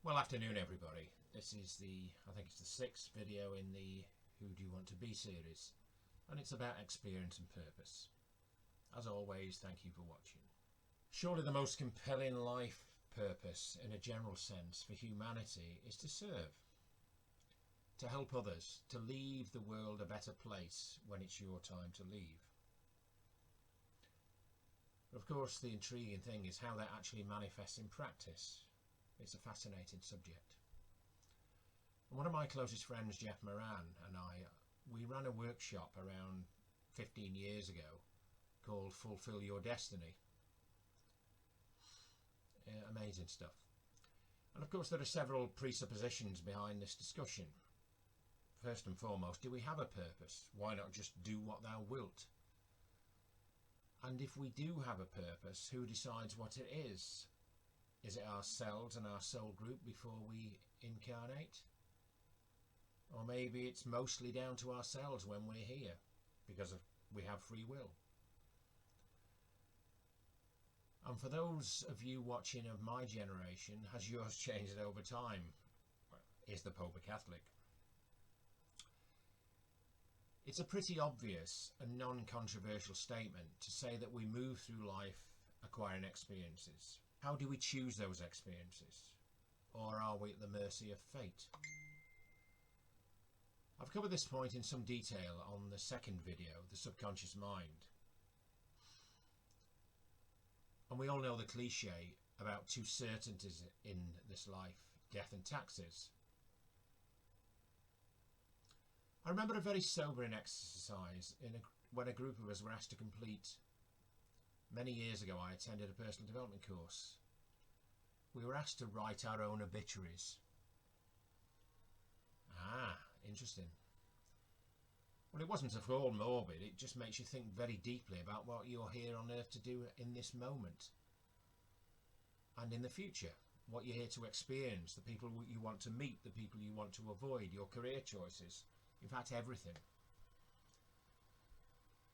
Well, afternoon everybody. This is I think it's the 6th video in the Who Do You Want to Be series, and it's about experience and purpose. As always, thank you for watching. Surely the most compelling life purpose in a general sense for humanity is to serve, to help others, to leave the world a better place when it's your time to leave. But of course, the intriguing thing is how that actually manifests in practice. It's a fascinating subject. One of my closest friends, Jeff Moran, and we ran a workshop around 15 years ago called Fulfill Your Destiny. Amazing stuff. And of course there are several presuppositions behind this discussion. First and foremost, do we have a purpose? Why not just do what thou wilt? And if we do have a purpose, who decides what it is? Is it ourselves and our soul group before we incarnate? Or maybe it's mostly down to ourselves when we're here, because we have free will. And for those of you watching of my generation, has yours changed over time? Is the Pope a Catholic? It's a pretty obvious and non-controversial statement to say that we move through life acquiring experiences. How do we choose those experiences? Or are we at the mercy of fate? I've covered this point in some detail on the second video, the subconscious mind. And we all know the cliche about two certainties in this life, death and taxes. I remember a very sobering exercise when a group of us were asked to complete. Many years ago I attended a personal development course. We were asked to write our own obituaries. Interesting. Well, it wasn't at all morbid, it just makes you think very deeply about what you're here on earth to do in this moment. And in the future, what you're here to experience, the people you want to meet, the people you want to avoid, your career choices, in fact everything.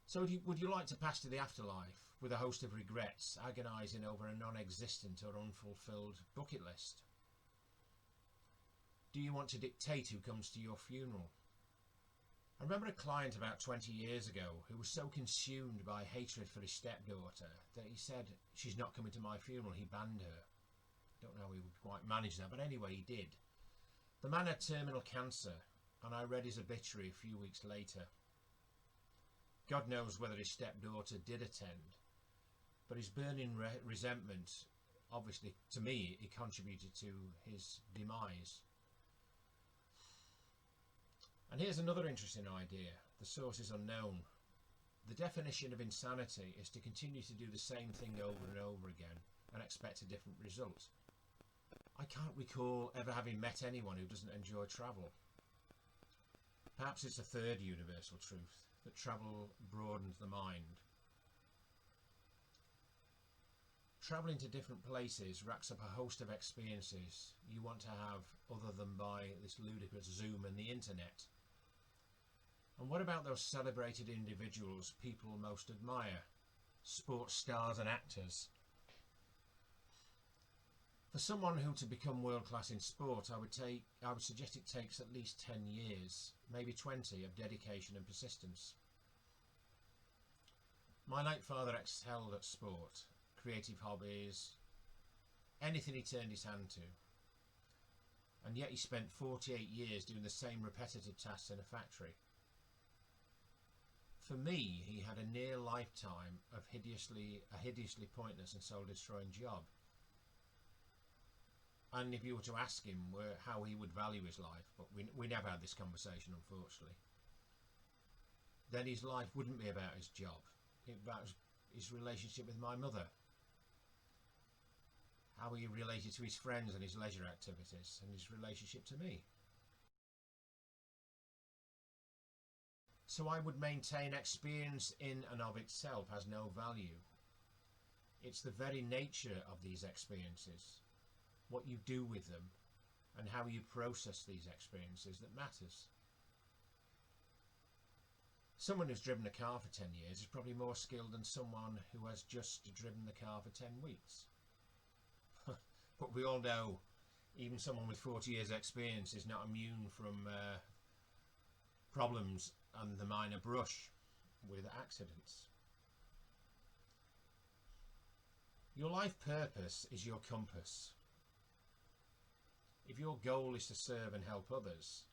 So would you like to pass to the afterlife with a host of regrets, agonising over a non-existent or unfulfilled bucket list? Do you want to dictate who comes to your funeral? I remember a client about 20 years ago who was so consumed by hatred for his stepdaughter that he said, "She's not coming to my funeral," he banned her. Don't know how he would quite manage that, but anyway, he did. The man had terminal cancer, and I read his obituary a few weeks later. God knows whether his stepdaughter did attend, but his burning resentment, obviously, to me, it contributed to his demise. And here's another interesting idea. The source is unknown. The definition of insanity is to continue to do the same thing over and over again and expect a different result. I can't recall ever having met anyone who doesn't enjoy travel. Perhaps it's a third universal truth, that travel broadens the mind. Travelling to different places racks up a host of experiences you want to have other than by this ludicrous Zoom and the internet. And what about those celebrated individuals people most admire? Sports stars and actors. For someone who to become world-class in sport, I would suggest it takes at least 10 years, maybe 20, of dedication and persistence. My late father excelled at sport, creative hobbies, anything he turned his hand to. And yet he spent 48 years doing the same repetitive tasks in a factory. For me, he had a near lifetime of a hideously pointless and soul-destroying job. And if you were to ask him how he would value his life, but we never had this conversation, unfortunately, then his life wouldn't be about his job. It's about his relationship with my mother, how he related to his friends and his leisure activities, and his relationship to me. So I would maintain experience in and of itself has no value. It's the very nature of these experiences, what you do with them, and how you process these experiences that matters. Someone who's driven a car for 10 years is probably more skilled than someone who has just driven the car for 10 weeks. But we all know Even someone with 40 years experience is not immune from problems and the minor brush with accidents. Your life purpose is your compass. If your goal is to serve and help others,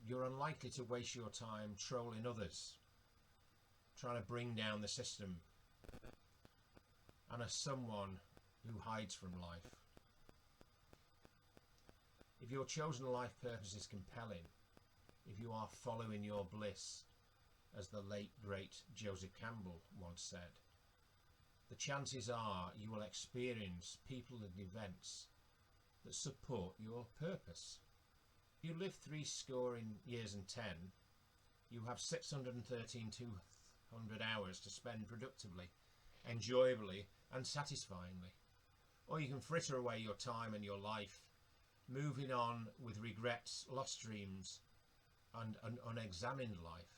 you're unlikely to waste your time trolling others, trying to bring down the system, and as someone who hides from life. If your chosen life purpose is compelling, if you are following your bliss, as the late great Joseph Campbell once said, the chances are you will experience people and events that support your purpose. If you live 70 years and 10, you have 613,200 hours to spend productively, enjoyably and satisfyingly. Or you can fritter away your time and your life, moving on with regrets, lost dreams and an unexamined life.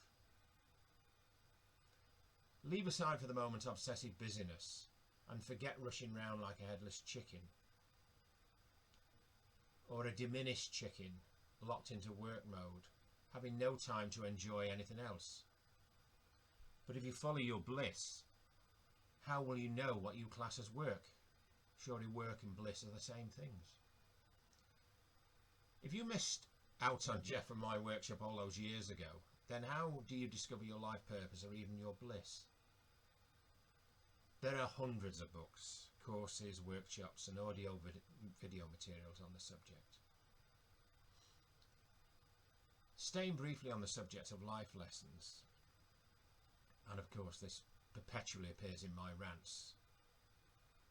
Leave aside for the moment obsessive busyness and forget rushing round like a headless chicken, or a diminished chicken locked into work mode, having no time to enjoy anything else. But if you follow your bliss, how will you know what you class as work? Surely work and bliss are the same things. If you missed out on Jeff and my workshop all those years ago, then how do you discover your life purpose or even your bliss? There are hundreds of books, courses, workshops and audio video materials on the subject. Staying briefly on the subject of life lessons, and of course this perpetually appears in my rants.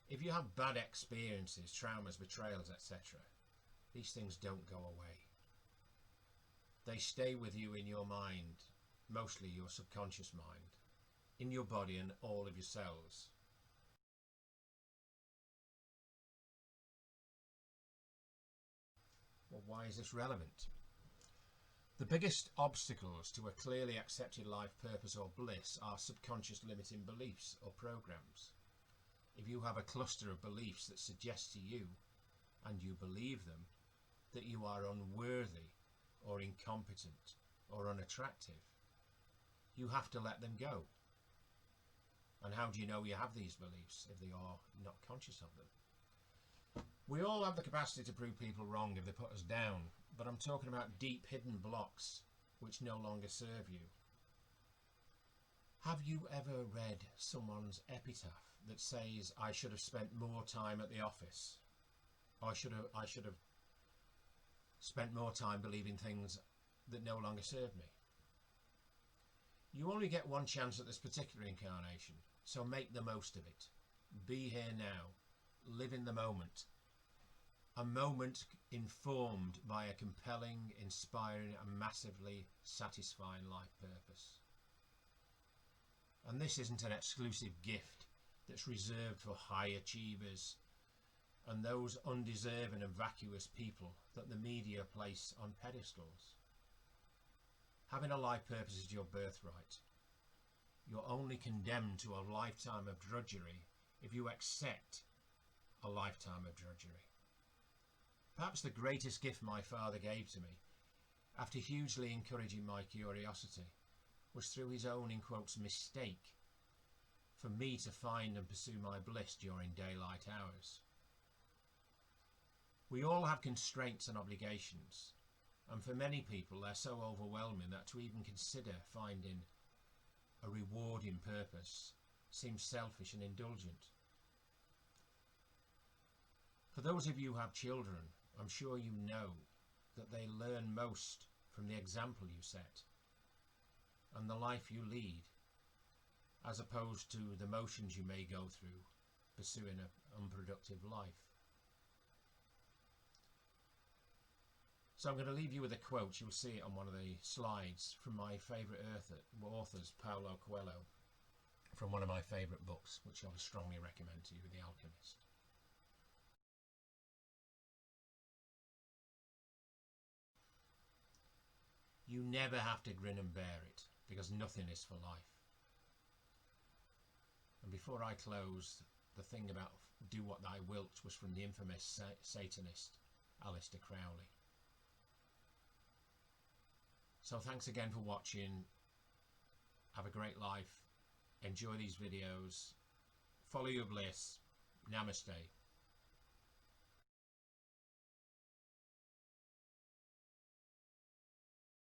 If you have bad experiences, traumas, betrayals, etc., these things don't go away. They stay with you in your mind, mostly your subconscious mind, in your body and all of your cells. Well, why is this relevant? The biggest obstacles to a clearly accepted life purpose or bliss are subconscious limiting beliefs or programs. If you have a cluster of beliefs that suggest to you, and you believe them, that you are unworthy or incompetent or unattractive, you have to let them go. And how do you know you have these beliefs if they are not conscious of them? We all have the capacity to prove people wrong if they put us down, but I'm talking about deep hidden blocks which no longer serve you. Have you ever read someone's epitaph that says, I should have spent more time at the office? I should have spent more time believing things that no longer serve me. You only get one chance at this particular incarnation, so make the most of it. Be here now. Live in the moment. A moment informed by a compelling, inspiring and massively satisfying life purpose. And this isn't an exclusive gift that's reserved for high achievers and those undeserving and vacuous people that the media place on pedestals. Having a life purpose is your birthright. You're only condemned to a lifetime of drudgery if you accept a lifetime of drudgery. Perhaps the greatest gift my father gave to me, after hugely encouraging my curiosity, was through his own, in quotes, mistake, for me to find and pursue my bliss during daylight hours. We all have constraints and obligations, and for many people they're so overwhelming that to even consider finding a rewarding purpose seems selfish and indulgent. For those of you who have children, I'm sure you know that they learn most from the example you set and the life you lead, as opposed to the motions you may go through pursuing an unproductive life. So I'm going to leave you with a quote. You'll see it on one of the slides from my favourite authors, Paulo Coelho, from one of my favourite books, which I would strongly recommend to you, The Alchemist. You never have to grin and bear it, because nothing is for life. And before I close, the thing about do what thou wilt was from the infamous Satanist Aleister Crowley. So thanks again for watching. Have a great life. Enjoy these videos. Follow your bliss. Namaste.